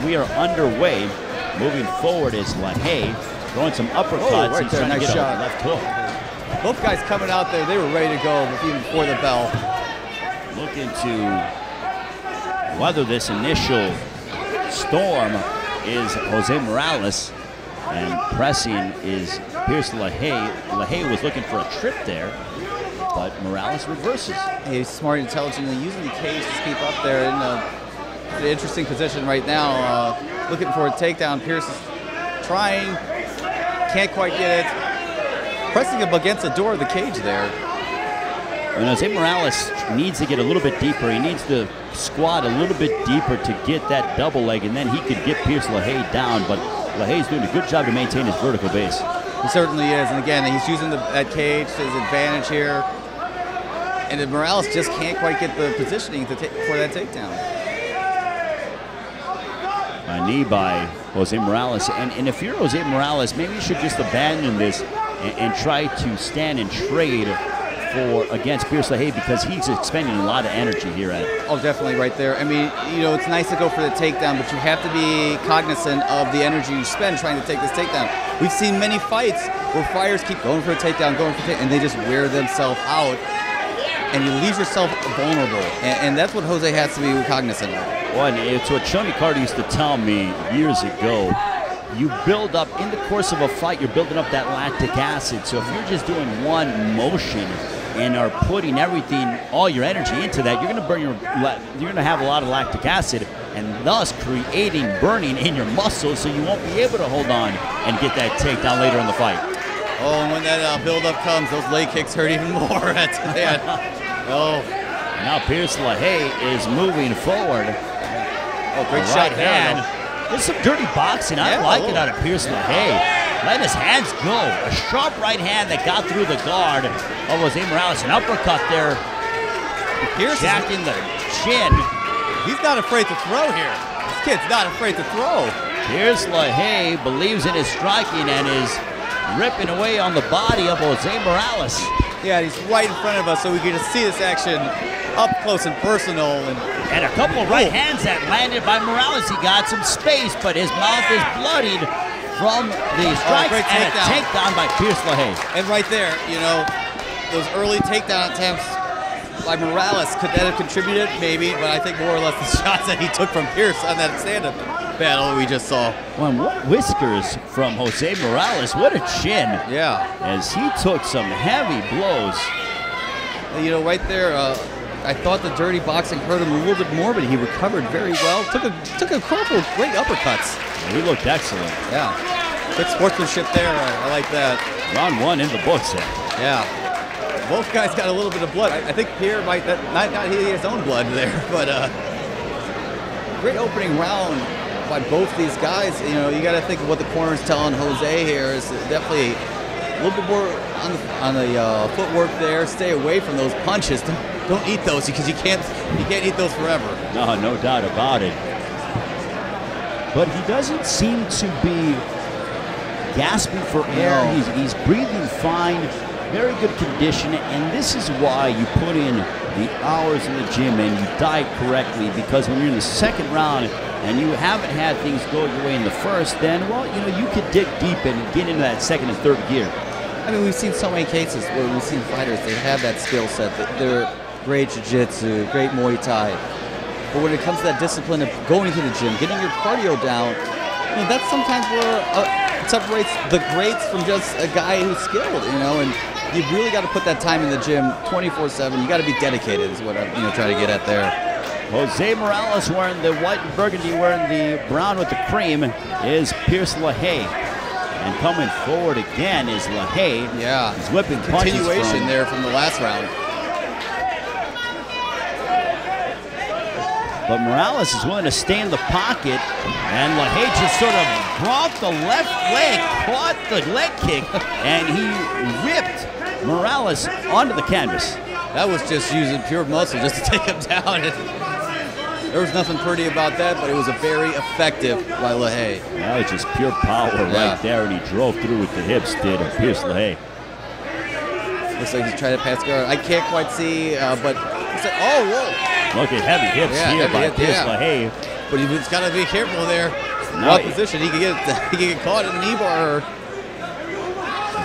we are underway. Moving forward is Haye, throwing some uppercuts. Right He's there, trying nice to get shot. a left hook. Both guys coming out there, they were ready to go even before the bell. Looking to weather this initial storm is Jose Morales, and pressing is Pierce Haye. Haye was looking for a trip there, but Morales reverses. He's smart, intelligently using the cage to keep up there in an interesting position right now. Looking for a takedown. Pierce is trying, can't quite get it. Pressing up against the door of the cage there. And Jose Morales needs to get a little bit deeper. He needs to squat a little bit deeper to get that double leg, and then he could get Pierce Haye down. But Haye's doing a good job to maintain his vertical base. He certainly is, and again, he's using that cage to his advantage here. And then Morales just can't quite get the positioning for that takedown. A knee by Jose Morales. And if you're Jose Morales, maybe you should just abandon this and try to stand and trade against Pierce Haye, because he's expending a lot of energy here at it. Oh, definitely right there. I mean, you know, it's nice to go for the takedown, but you have to be cognizant of the energy you spend trying to take this takedown. We've seen many fights where fighters keep going for a takedown, and they just wear themselves out, and you leave yourself vulnerable. And that's what Jose has to be cognizant of. Well, and it's what Tony Carter used to tell me years ago. You build up, in the course of a fight, you're building up that lactic acid. So if you're just doing one motion and are putting everything, all your energy into that, you're going to have a lot of lactic acid, and thus creating burning in your muscles, so you won't be able to hold on and get that takedown later in the fight. Oh, and when that build-up comes, those leg kicks hurt even more. Oh. Now Pierce Haye is moving forward. Oh, great shot hand. There's some dirty boxing. I like it out of Pierce Haye. Let his hands go. A sharp right hand that got through the guard of Jose Morales. An uppercut there. Pierce jacking the chin. He's not afraid to throw here. This kid's not afraid to throw. Pierce Haye believes in his striking and is ripping away on the body of Jose Morales. Yeah, he's right in front of us, so we can just see this action up close and personal. And a couple of right hands that landed by Morales. He got some space, but his mouth is bloodied from the strikes, and a takedown by Pierce Haye. And right there, you know, those early takedown attempts by Morales, could that have contributed? Maybe, but I think more or less the shots that he took from Pierce on that stand-up battle we just saw. Well, what whiskers from Jose Morales. What a chin. Yeah. As he took some heavy blows. You know, right there, I thought the dirty boxing hurt him a little bit more, but he recovered very well. Took a couple of great uppercuts. He looked excellent. Yeah. Good sportsmanship there. I like that. Round one in the books there. Yeah. Both guys got a little bit of blood. I think Pierre might not hit his own blood there, but great opening round by both these guys. You know, you got to think of what the corner's telling Jose here is definitely a little bit more on the footwork there. Stay away from those punches. Don't eat those, because you can't eat those forever. No doubt about it. But he doesn't seem to be gasping for air. No. He's breathing fine, very good condition, and this is why you put in the hours in the gym and you diet correctly, because when you're in the second round and you haven't had things go your way in the first, then, well, you know, you could dig deep and get into that second and third gear. I mean, we've seen so many cases where we've seen fighters, they have that skill set, that they're great jiu-jitsu, great Muay Thai. But when it comes to that discipline of going to the gym, getting your cardio down, you know, that's sometimes where it separates the greats from just a guy who's skilled, you know, and you really got to put that time in the gym 24/7. You got to be dedicated is what I'm trying to get at there. Jose Morales wearing the white and burgundy, wearing the brown with the cream, is Pierce Haye. And coming forward again is Haye. Yeah. He's whipping punches. Continuation there from the last round. But Morales is willing to stay in the pocket, and Haye just sort of brought the left leg, caught the leg kick, and he ripped Morales onto the canvas. That was just using pure muscle just to take him down. There was nothing pretty about that, but it was a very effective by Haye. That was just pure power right there, and he drove through with the hips, did Pierce Haye. Looks like he's trying to pass guard. I can't quite see, but he said, oh, whoa. Look at heavy hips here by Pierce Haye. but he's got to be careful there. No, Wrong position. He could get caught in the knee bar.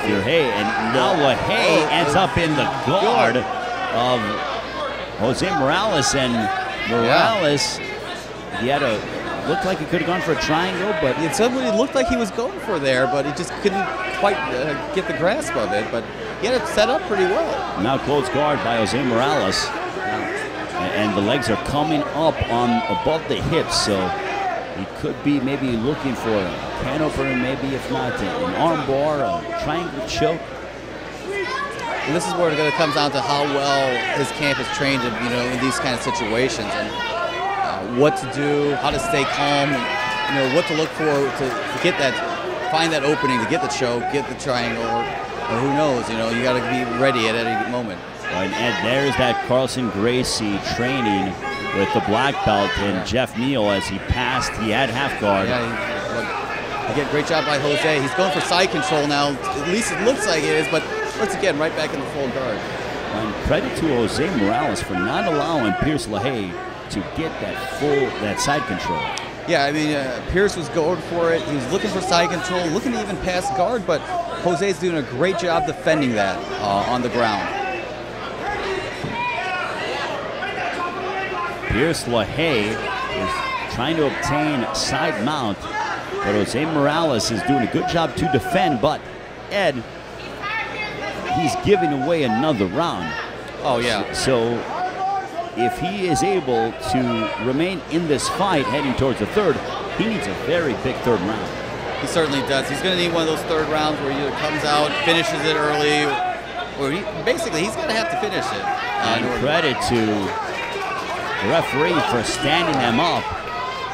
If you're Haye, and now Haye ends up in the guard of Jose Morales, and Morales, he had looked like he could have gone for a triangle, but Somebody looked like he was going for there, but he just couldn't quite get the grasp of it. But he had it set up pretty well. Now close guard by Jose Morales, and the legs are coming up on above the hips, so he could be maybe looking for a can opener, maybe if not an arm bar, a triangle choke. And this is where it comes down to how well his camp is trained in, in these kind of situations, and what to do, how to stay calm, and, what to look for to get that, find that opening, to get the choke, get the triangle, or who knows, you got to be ready at any moment. And there's that Carlson Gracie training with the black belt and Jeff Neal as he passed. He had half guard. Yeah, again, great job by Jose. He's going for side control now. At least it looks like it is, but once again, right back in the full guard. And credit to Jose Morales for not allowing Pierce LaHaye to get that side control. Yeah, I mean, Pierce was going for it. He was looking for side control, looking to even pass guard, but Jose's doing a great job defending that on the ground. Pierce LaHaye is trying to obtain side mount, but Jose Morales is doing a good job to defend, but Ed, he's giving away another round. Oh, yeah. So if he is able to remain in this fight heading towards the third, he needs a very big third round. He certainly does. He's going to need one of those third rounds where he either comes out, finishes it early, or basically he's going to have to finish it. And credit to the referee for standing them up.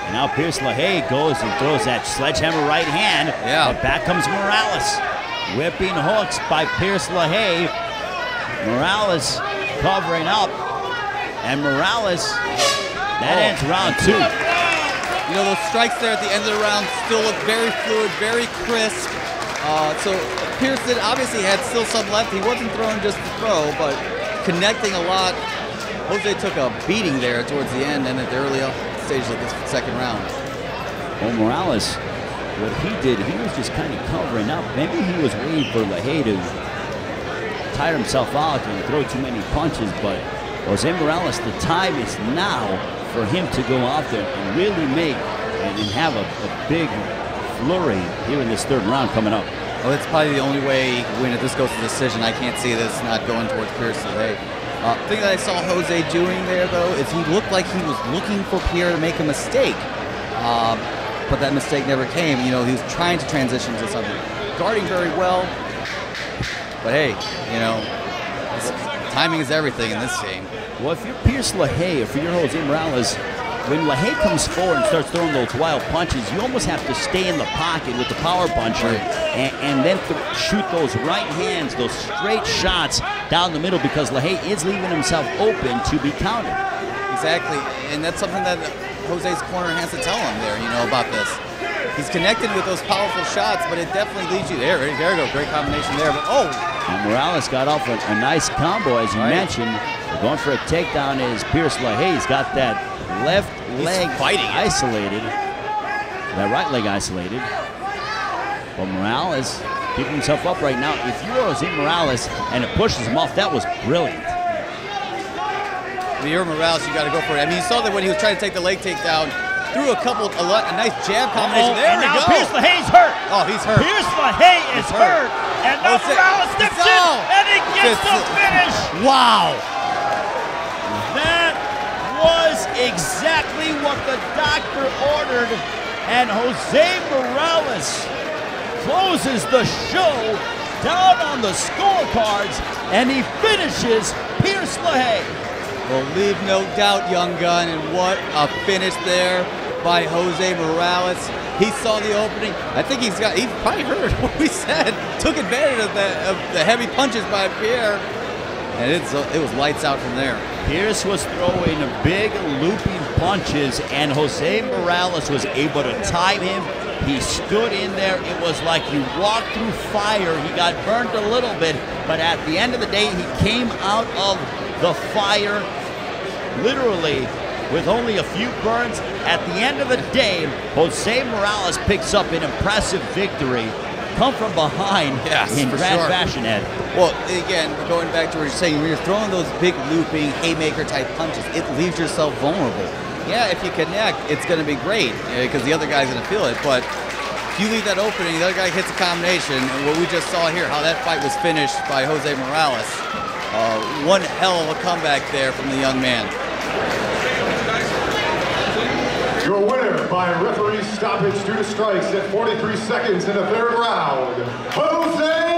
And now Pierce LaHaye goes and throws that sledgehammer right hand. Yeah. But back comes Morales. Whipping hooks by Pierce LaHaye. Morales covering up. And Morales, that ends round two. Those strikes there at the end of the round still look very fluid, very crisp. So Pierce obviously had still some left. He wasn't throwing just to throw, but connecting a lot. Jose took a beating there towards the end and at the early stages of this second round. Well, Morales, what he did, he was just kind of covering up. Maybe he was waiting for LaHaye to tire himself out and throw too many punches, but Jose Morales, the time is now for him to go out there and really make and have a big flurry here in this third round coming up. Well, it's probably the only way he can win if this goes to decision. I can't see this not going towards Pierce today. The thing that I saw Jose doing there, though, is he looked like he was looking for Pierre to make a mistake. But that mistake never came. He was trying to transition to something. Guarding very well. But hey, timing is everything in this game. Well, if you're Pierce LaHaye, or if you're Jose Morales, when LaHaye comes forward and starts throwing those wild punches, you almost have to stay in the pocket with the power puncher and then shoot those right hands, those straight shots down the middle, because LaHaye is leaving himself open to be countered. Exactly, and that's something that Jose's corner has to tell him there, about this. He's connected with those powerful shots, but it definitely leads you there. There you go, great combination there. But and Morales got off a nice combo, as you mentioned. Going for a takedown is Pierce LaHaye. He's got that left leg isolated, that right leg isolated. But Morales keeping himself up right now. If you are Jose Morales and it pushes him off, that was brilliant. If you're Morales, you got to go for it. I mean, you saw that when he was trying to take the leg takedown, threw a nice jab combination. There we go. Pierce LaHaye's hurt. Oh, he's hurt. Pierce LaHaye is hurt. And now Morales steps in and he gets the finish. Wow. That was exactly what the doctor ordered. And Jose Morales closes the show down on the scorecards, and he finishes Pierce LaHaye. Well, leave no doubt, young gun, and what a finish there by Jose Morales. He saw the opening. I think he probably heard what we said, took advantage of the heavy punches by Pierre, and it was lights out from there. Pierce was throwing big looping punches, and Jose Morales was able to time him. He stood in there. It was like you walked through fire. He got burned a little bit, but at the end of the day, he came out of the fire literally with only a few burns. At the end of the day, Jose Morales picks up an impressive victory. Come from behind in grand fashion, Ed. Well, again, going back to what you're saying, when you're throwing those big looping haymaker type punches, it leaves yourself vulnerable. Yeah, if you connect, it's going to be great because the other guy's going to feel it. But if you leave that opening, the other guy hits a combination, and what we just saw here, how that fight was finished by Jose Morales. One hell of a comeback there from the young man. Your winner by referee stoppage due to strikes at 43 seconds in the third round, Jose